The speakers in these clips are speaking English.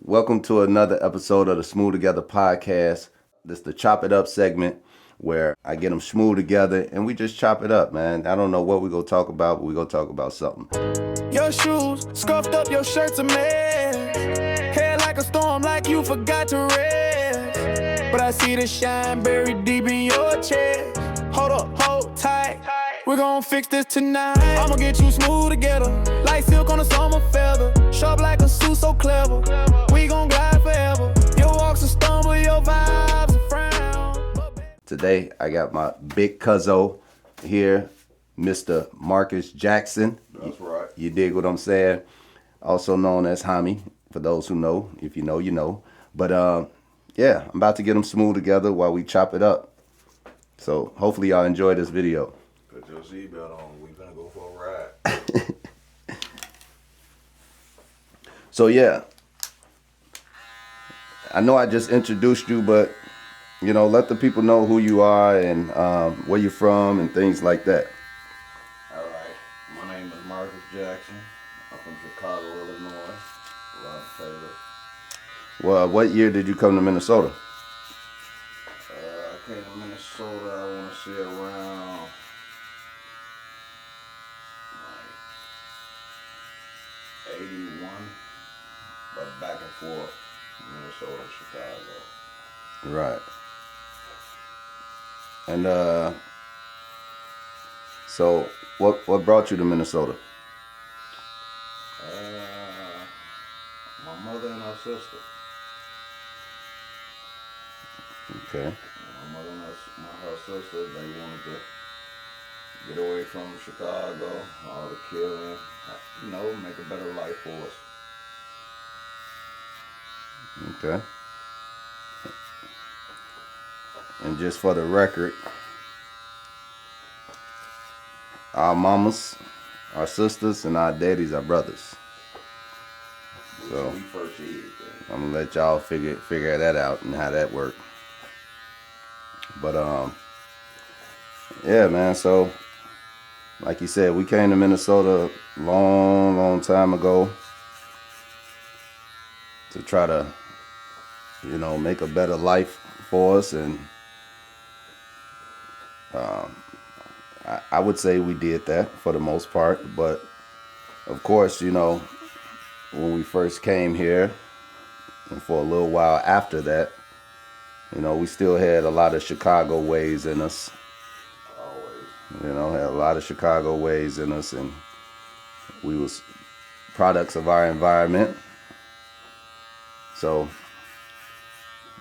Welcome to another episode of the Smooth Together podcast. This is the Chop It Up segment where I get them smooth together and we just chop it up, man. I don't know what we're going to talk about, but we're going to talk about something. Your shoes, scuffed up, your shirt's a mess. Hair like a storm, like you forgot to rest. But I see the shine buried deep in your chest. Hold up, hold tight. We're gon' fix this tonight. I'ma get you smooth together, like silk on a summer feather. Sharp like a suit, so clever. We gon' glide forever. Your walks a stumble, your vibes a frown. Today, I got my big cuzzo here, Mr. Marcus Jackson. That's right. You dig what I'm saying? Also known as HOMI, for those who know. If you know, you know. But yeah, I'm about to get them smooth together while we chop it up. So hopefully y'all enjoy this video. Put your seatbelt on. We gonna go for a ride. So yeah, I know I just introduced you, but you know, let the people know who you are and where you're from and things like that. All right. My name is Marcus Jackson. I'm from Chicago, Illinois. Well, what year did you come to Minnesota? I came to Minnesota, I want to say around like 81, but back and forth, Minnesota, Chicago. Right. And so what brought you to Minnesota? My mother and her sister. Okay. My mother and her sister, they wanted to get away from Chicago, all the killing, you know, make a better life for us. Okay. And just for the record, our mamas, our sisters, and our daddies are brothers. So we first see it. I'm gonna let y'all figure that out and how that worked. But yeah, man. So like you said, we came to Minnesota a long time ago to try to, you know, make a better life for us, and I would say we did that for the most part. But of course, you know, when we first came here, and for a little while after that, you know, we still had a lot of Chicago ways in us. Always. You know, had a lot of Chicago ways in us, and we was products of our environment. So,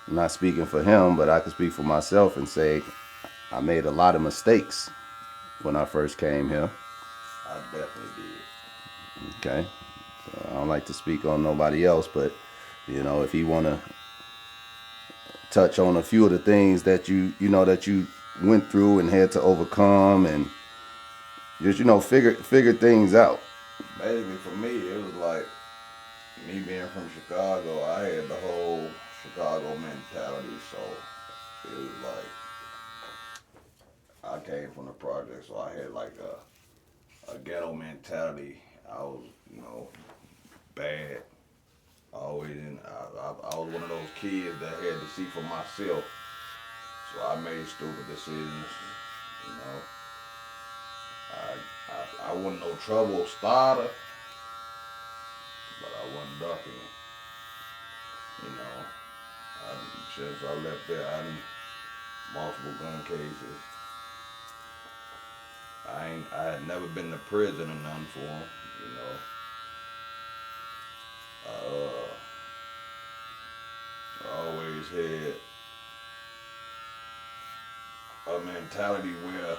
I'm not speaking for him, but I can speak for myself and say I made a lot of mistakes when I first came here. I definitely did. Okay. So I don't like to speak on nobody else, but, you know, if you want to touch on a few of the things that you know that you went through and had to overcome, and just, you know, figure things out. Basically, for me, it was like me being from Chicago. I had the whole Chicago mentality, so it was like I came from the project, so I had like a ghetto mentality. I was, you know, bad. I was one of those kids that had to see for myself. So I made stupid decisions, you know. I wasn't no trouble starter, but I wasn't ducking it. You know, since I left there, I done multiple gun cases. I had never been to prison or nothing for them, you know. I always had a mentality where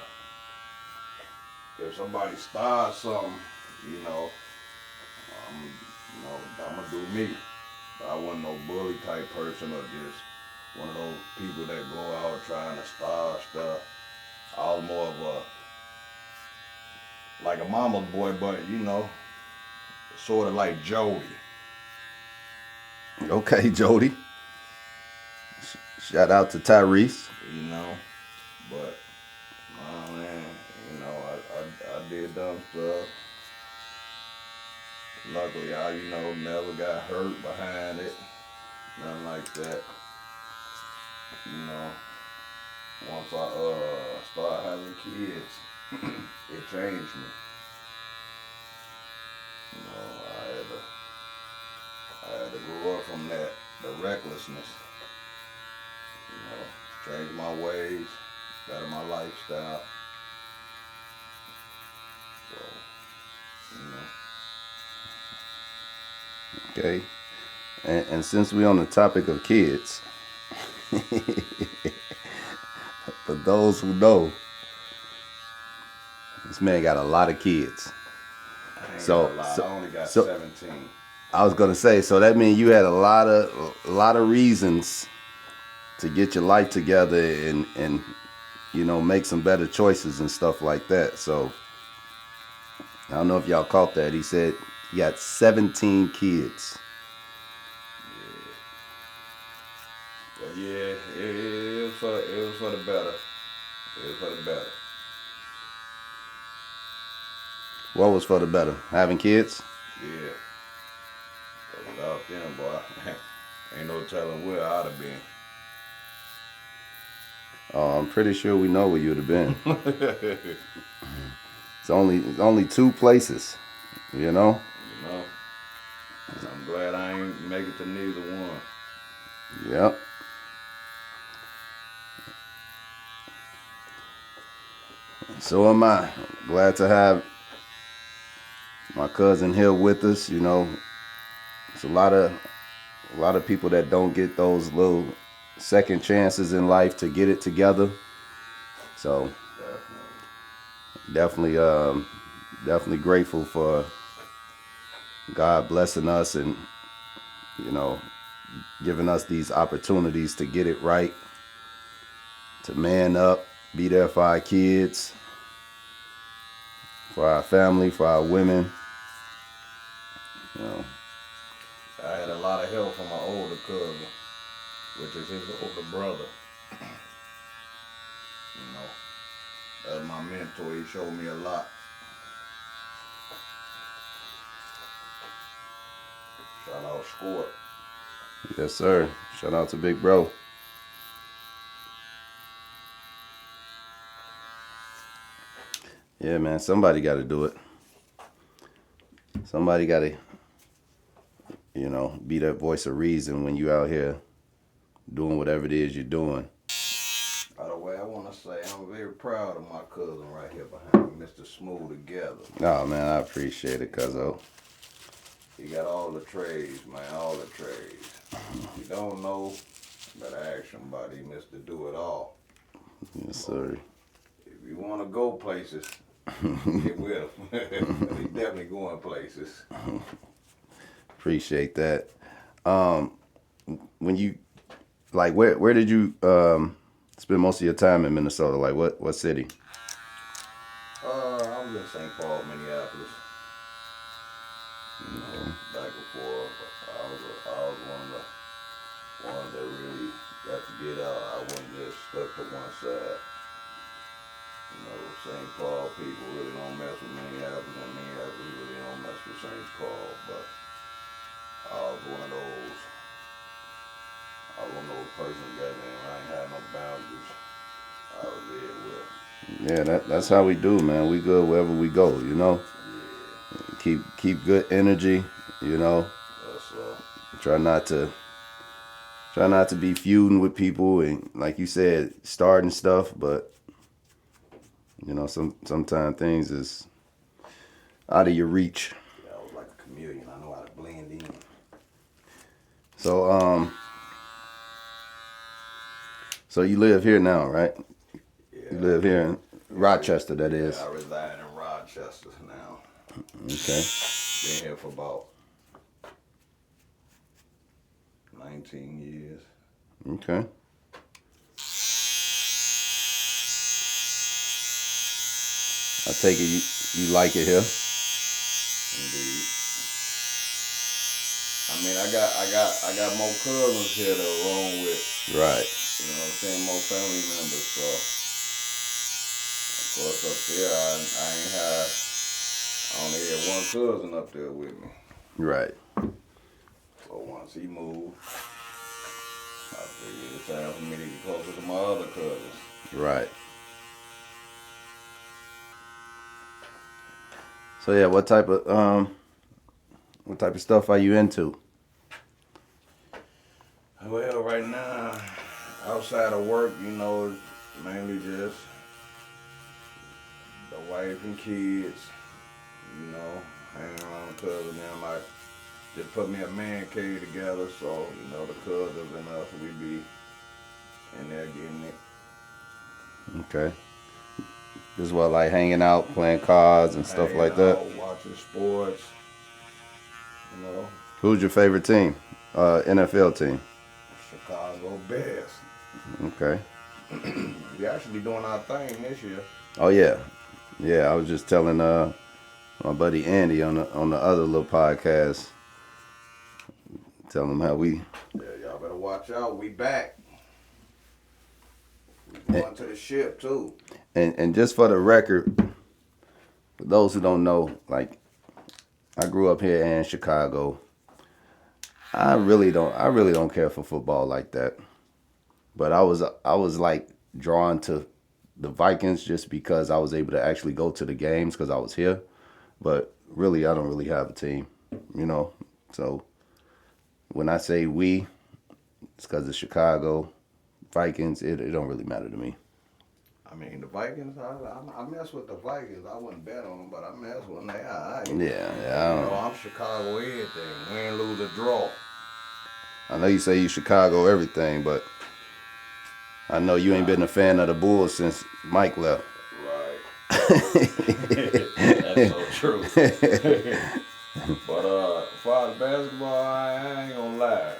if somebody starts something, you know, I'm gonna do me. I wasn't no bully type person or just one of those people that go out trying to start stuff. I was more of like a mama's boy, but you know, sort of like Jody. Okay, Jody. Shout out to Tyrese. You know, but man, you know, I did dumb stuff. Luckily, I, you know, never got hurt behind it. that, you know, once I started having kids, it changed me. You know, I had to grow up from that, the recklessness. You know, change my ways, better my lifestyle. So, you know. Okay. And since we're on the topic of kids, for those who know, this man got a lot of kids. I ain't got So, a lot. so, I only got so 17. I was gonna say, so that means you had a lot of reasons to get your life together and you know make some better choices and stuff like that. So I don't know if y'all caught that. He said he got 17 kids. But yeah, it was for the better. It was for the better. What was for the better? Having kids? Yeah. But without them, boy, ain't no telling where I'd have been. Oh, I'm pretty sure we know where you'd have been. It's only two places, you know. You know. And I'm glad I ain't make it to neither one. Yep. So am I. Glad to have my cousin here with us. You know, it's a lot of people that don't get those little second chances in life to get it together. So definitely grateful for God blessing us and you know giving us these opportunities to get it right, to man up, be there for our kids, for our family, for our women. You know. I had a lot of help from my older cousin, which is his older brother. You know, that's my mentor. He showed me a lot. Shout out Squirt. Yes, sir. Shout out to Big Bro. Yeah, man. Somebody got to do it. Somebody got to, you know, be that voice of reason when you out here doing whatever it is you're doing. By the way, I want to say I'm very proud of my cousin right here behind me, Mr. Smooth Together. Oh, man, I appreciate it, cuzzo. He got all the trades, man, all the trades. If you don't know, better ask somebody, Mr. Do It All. Yes, sir. If you want to go places, get with him. He definitely going places. Appreciate that. When you, like, where did you spend most of your time in Minnesota? Like, what city? I was in St. Paul, Minneapolis. You know, back and forth. I was one that really got to get out. I wasn't just stuck to one side. You know, St. Paul people really don't mess with Minneapolis, and Minneapolis really don't mess with St. Paul. But I was one of those. I was one of those persons that I ain't had no boundaries. I was there with. Yeah, that's how we do, man. We good wherever we go, you know. Yeah. Keep good energy, you know. Try not to be feuding with people and like you said, starting stuff, but you know, sometimes things is out of your reach. Yeah, I was like a chameleon. I know how to blend in. So you live here now, right? Yeah. You live here in Rochester, that is. I reside in Rochester now. Okay. Been here for about 19 years. Okay. I take it you like it here. Indeed. I mean, I got more cousins here to roam with. Right. You know what I'm saying? More family members. So, of course, up there, I only had one cousin up there with me. Right. So once he moved, I figured it's time for me to get closer to my other cousins. Right. So yeah, what type of stuff are you into? Well, right now, outside of work, mainly just the wife and kids, hanging around the cousins. Them. I just put me a man cave together, so, the cousins and us, we be in there getting it. Okay. Just what, like hanging out, playing cards and stuff Hanging like that? out, watching sports, you know, Who's your favorite team? NFL team. Chicago Bears. Okay. We actually doing our thing this year. Oh yeah. Yeah, I was just telling my buddy Andy on the other little podcast, telling him how we Yeah, y'all better watch out. We back. We going to the ship too. and just for the record, for those who don't know, like I grew up here in Chicago. I really don't care for football like that. But I was like drawn to the Vikings just because I was able to actually go to the games because I was here. But really, I don't really have a team, you know. So when I say we, it's because of Chicago Vikings. It don't really matter to me. I mean, the Vikings, I mess with the Vikings. I wouldn't bet on them, but I mess with them. They all right. Yeah. I'm Chicago everything. Win, lose, or draw. I know you say you Chicago everything, but I know you ain't been a fan of the Bulls since Mike left. Right. That's so true. But as far as basketball, I ain't gonna lie.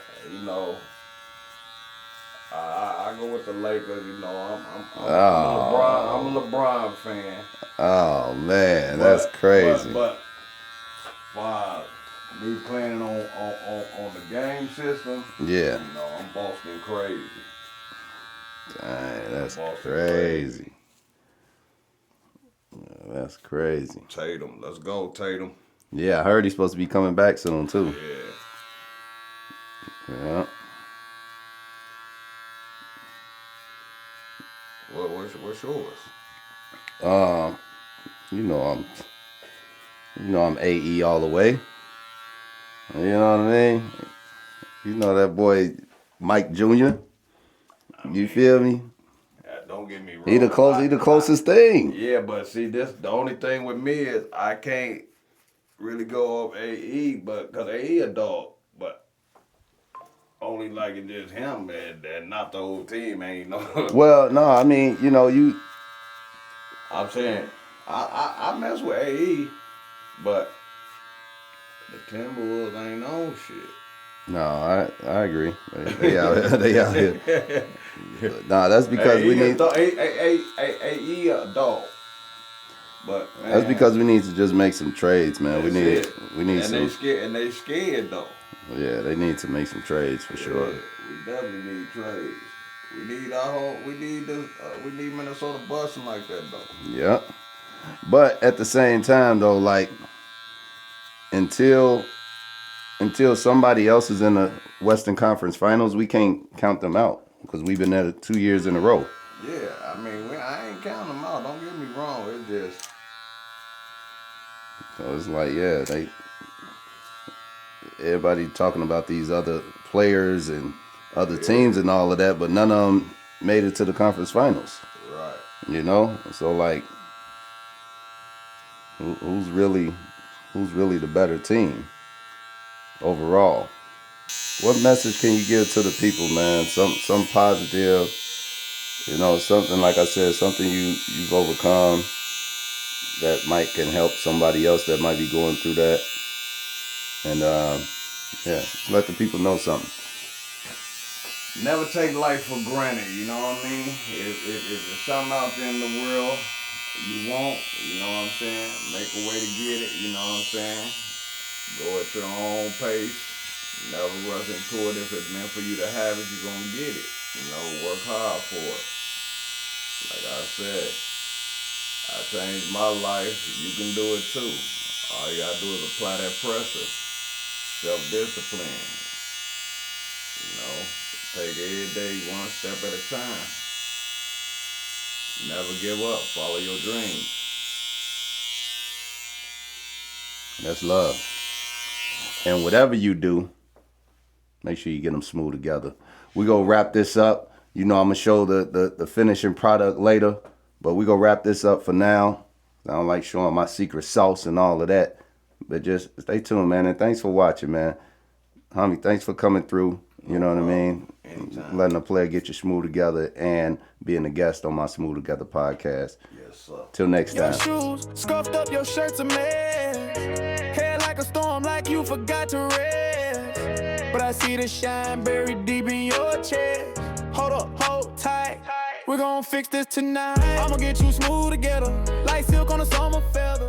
I go with the Lakers. I'm a LeBron fan. Oh man, that's crazy. But me playing on the game system, Yeah. I'm Boston crazy. Dang, that's Boston crazy. That's crazy. Tatum, let's go, Tatum. Yeah, I heard he's supposed to be coming back soon too. Yeah. Yeah. What's yours? You know I'm AE all the way. You know what I mean? You know that boy Mike Jr. You feel me? Don't get me wrong. He the closest thing. Yeah, but see, the only thing with me is I can't really go up AE, but because AE a dog, but only like it's just him, man, and not the whole team, ain't no. Well, no, I mean, I'm saying I mess with AE, but the Timberwolves ain't on shit. No, I agree. They out here. Nah, that's because we need. AE a dog. But man, that's because we need to just make some trades, man. We need and some. They scared though. Yeah, they need to make some trades for sure. Yeah, we definitely need trades. We need Minnesota busting like that though. Yeah, but at the same time though, like until somebody else is in the Western Conference Finals, we can't count them out because we've been there 2 years in a row. Yeah, I mean, I ain't counting them out. Don't get me wrong. It's just. So it's like, yeah, everybody talking about these other players and other teams and all of that, but none of them made it to the conference finals. Right. So like, who's really the better team overall? What message can you give to the people, man? Some positive, something like I said, something you've overcome that might can help somebody else that might be going through that. And yeah, let the people know something. Never take life for granted, you know what I mean? If there's something out there in the world you want, you know what I'm saying? Make a way to get it, you know what I'm saying? Go at your own pace. Never rush into it. If it's meant for you to have it, you're going to get it. Work hard for it. Like I said, I changed my life. You can do it too. All you got to do is apply that pressure. Self-discipline. Take every day one step at a time. Never give up. Follow your dreams. That's love. And whatever you do, make sure you get them smooth together. We gonna wrap this up. You know, I'm gonna show the finishing product later, but we gonna wrap this up for now. I don't like showing my secret sauce and all of that, but just stay tuned, man. And thanks for watching, man. Homie, thanks for coming through. You know what I mean? Anytime. Letting a player get you smooth together and being a guest on my Smooth Together podcast. Yes, sir. Till next Your time. shoes scuffed up, your shirt's a mess. Hair like a storm, like you forgot to rest. But I see the shine buried deep in your chest. Hold up, hold tight. We're gon' fix this tonight. I'ma get you smooth together, like silk on a summer feather.